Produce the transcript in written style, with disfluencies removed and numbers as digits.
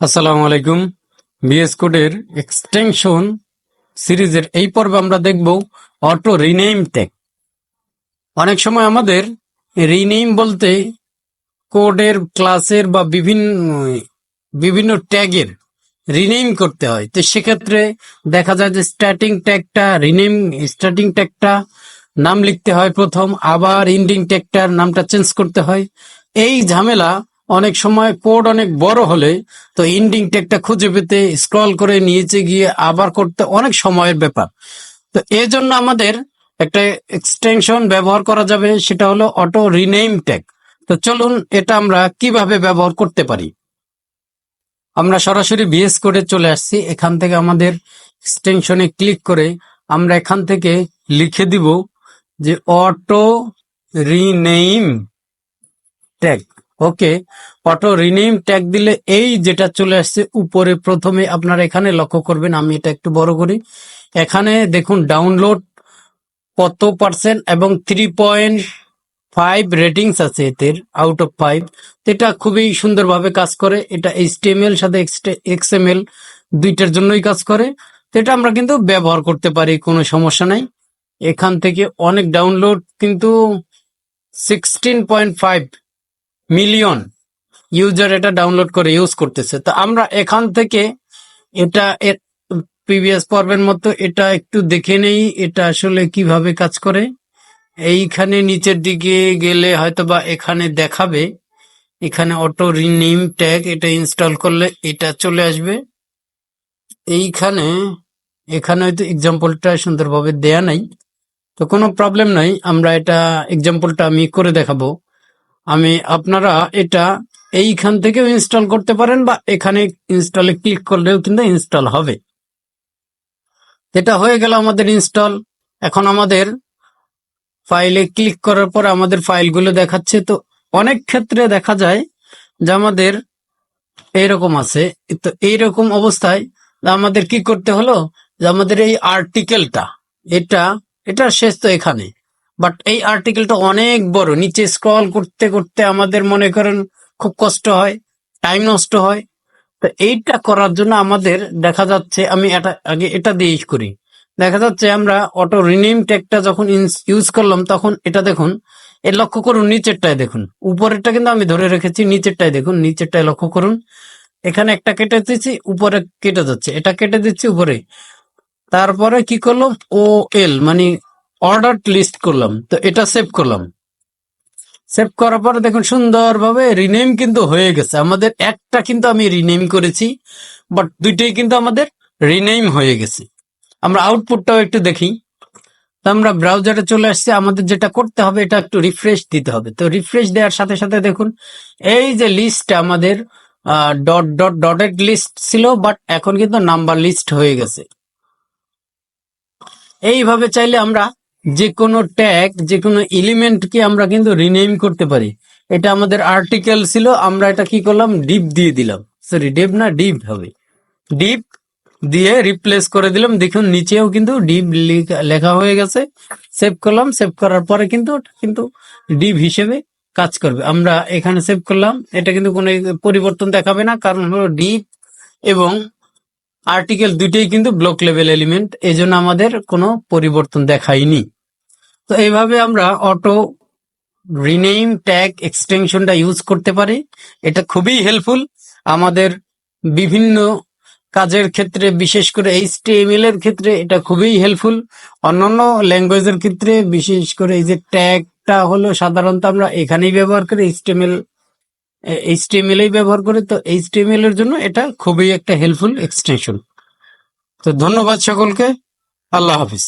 আসসালামু আলাইকুম। বিএস কোডের এক্সটেনশন সিরিজের এই পর্বে আমরা দেখব অটো রিনেম ট্যাগ। অনেক সময় আমাদের রিনেম বলতে কোডের, ক্লাসের বা বিভিন্ন ট্যাগের রিনেম করতে হয়। তো সেক্ষেত্রে দেখা যায় যে স্টার্টিং ট্যাগটা নাম লিখতে হয় প্রথম, আবার এন্ডিং ট্যাগটার নামটা চেঞ্জ করতে হয়। এই ঝামেলা অনেক সময় কোড অনেক বড় হলে তো এন্ডিং ট্যাগটা খুঁজে পেতে স্ক্রল করে নিচে গিয়ে আবার করতে অনেক সময়ের ব্যাপার। তো এই জন্য আমাদের একটা এক্সটেনশন ব্যবহার করা যাবে, সেটা হলো অটো রিনেম ট্যাগ। তো চলুন এটা আমরা কিভাবে ব্যবহার করতে পারি। আমরা সরাসরি ভিএস কোডে চলে আসছি। এখান থেকে আমাদের এক্সটেনশনে ক্লিক করে আমরা এখান থেকে লিখে দিব যে অটো রিনেম ট্যাগ। ওকে, অটো রিনেম ট্যাগ দিলে এই যেটা চলে আসছে উপরে, প্রথমে আপনারা এখানে লক্ষ্য করবেন, আমি এটা একটু বড় করি। এখানে দেখুন ডাউনলোড কত পার্সেন্ট এবং 3.5 রেটিংস আছে এদের আউট অফ 5। এটা খুবই সুন্দরভাবে কাজ করে। এটা HTML সাথে XML দুইটার জন্যই কাজ করে। তো এটা আমরা কিন্তু ব্যবহার করতে পারি, কোনো সমস্যা নাই। এখান থেকে অনেক ডাউনলোড, কিন্তু 16.5 মিলিয়ন ইউজার এটা ডাউনলোড করে ইউজ করতেছে। তো আমরা এখান থেকে এটা প্রিভিয়াস পর্বের মতো এটা একটু দেখে নেই এটা আসলে কিভাবে কাজ করে। এইখানে নিচের দিকে গেলে হয়তোবা এখানে দেখাবে, এখানে অটো রিনেম ট্যাগ, এটা ইনস্টল করলে এটা চলে আসবে। এখানে হয়তো এক্সাম্পলটা সুন্দরভাবে দেয়া নাই, তো কোনো প্রবলেম নাই। আমরা এটা এক্সাম্পলটা আমি করে দেখাবো। আপনারা এটা এইখান থেকেও ইনস্টল করতে পারেন বা এখানে ইনস্টলে ক্লিক করলেও কিন্তু ইনস্টল হবে। এটা হয়ে গেল আমাদের ইনস্টল। এখন আমাদের ফাইলে ক্লিক করার পর আমাদের ফাইলগুলো দেখাচ্ছে। তো অনেক ক্ষেত্রে দেখা যায় যে আমাদের এইরকম আছে। তো এইরকম অবস্থায় আমাদের কি করতে হলো, যে আমাদের এই আর্টিকেলটা, এটা শেষ তো এখানে, বাট এই আর্টিকেলটা অনেক বড়, নিচে স্ক্রল করতে করতে আমাদের মনে করেন খুব কষ্ট হয়, টাইম নষ্ট হয়। তো এইটা করার জন্য আমাদের দেখা যাচ্ছে, আমি আগে এটা দিয়ে করি। দেখা যাচ্ছে আমরা অটো রিনেম ট্যাগটা যখন ইউজ করলাম তখন এটা দেখুন, এর লক্ষ্য করুন নিচেরটায় দেখুন, উপরেরটা কিন্তু আমি ধরে রেখেছি, নিচেরটায় দেখুন, নিচেরটায় লক্ষ্য করুন। এখানে একটা কেটে দিচ্ছি, উপরে কেটে যাচ্ছে, এটা কেটে দিচ্ছি উপরে। তারপরে কি করলাম, OL মানে অর্ডার লিস্ট করলাম। তো এটা সেভ করলাম। সেভ করার পরে দেখুন সুন্দরভাবে রিনেম কিন্তু হয়ে গেছে। আমাদের একটা কিন্তু আমি রিনেম করেছি, বাট দুইটাই কিন্তু আমাদের রিনেম হয়ে গেছে। আমরা আউটপুটটাও একটু দেখি। তো আমরা ব্রাউজারে চলে আসছি। আমাদের যেটা করতে হবে, এটা একটু রিফ্রেশ দিতে হবে। তো রিফ্রেশ দেওয়ার সাথে সাথে দেখুন এই যে লিস্টটা আমাদের ডটেড লিস্ট ছিল, বাট এখন কিন্তু নাম্বার লিস্ট হয়ে গেছে। এইভাবে চাইলে আমরা যে কোনো ট্যাগ, যে কোনো এলিমেন্টকে আমরা কিন্তু রিনেম করতে পারি। এটা আমাদের আর্টিকেল ছিল, আমরা এটা কি করলাম, ডিপ দিয়ে দিলাম, সরি ডিপ না ডিপ হবে, ডিপ দিয়ে রিপ্লেস করে দিলাম। দেখুন নিচেও কিন্তু ডিপ লেখা হয়ে গেছে। সেভ করলাম, সেভ করার পরে কিন্তু ডিপ হিসেবে কাজ করবে। আমরা এখানে সেভ করলাম, এটা কিন্তু কোনো পরিবর্তন দেখাবে না, কারণ হলো ডিপ এবং আর্টিকেল দুইটাই কিন্তু ব্লক লেভেল এলিমেন্ট, এই জন্য আমাদের কোনো পরিবর্তন দেখায়নি। তো এইভাবে আমরা অটো রিনেম ট্যাগ এক্সটেনশনটা ইউজ করতে পারি। এটা খুবই হেল্পফুল আমাদের বিভিন্ন কাজের ক্ষেত্রে, বিশেষ করে HTML এর ক্ষেত্রে এটা খুবই হেল্পফুল। অন্যান্য ল্যাঙ্গুয়েজের ক্ষেত্রে, বিশেষ করে এই যে ট্যাগটা হলো সাধারণত আমরা এখানেই ব্যবহার করি, HTML ব্যবহার করি। তো HTML এর জন্য এটা খুবই একটা হেল্পফুল এক্সটেনশন। তো ধন্যবাদ সকলকে, আল্লাহ হাফিজ।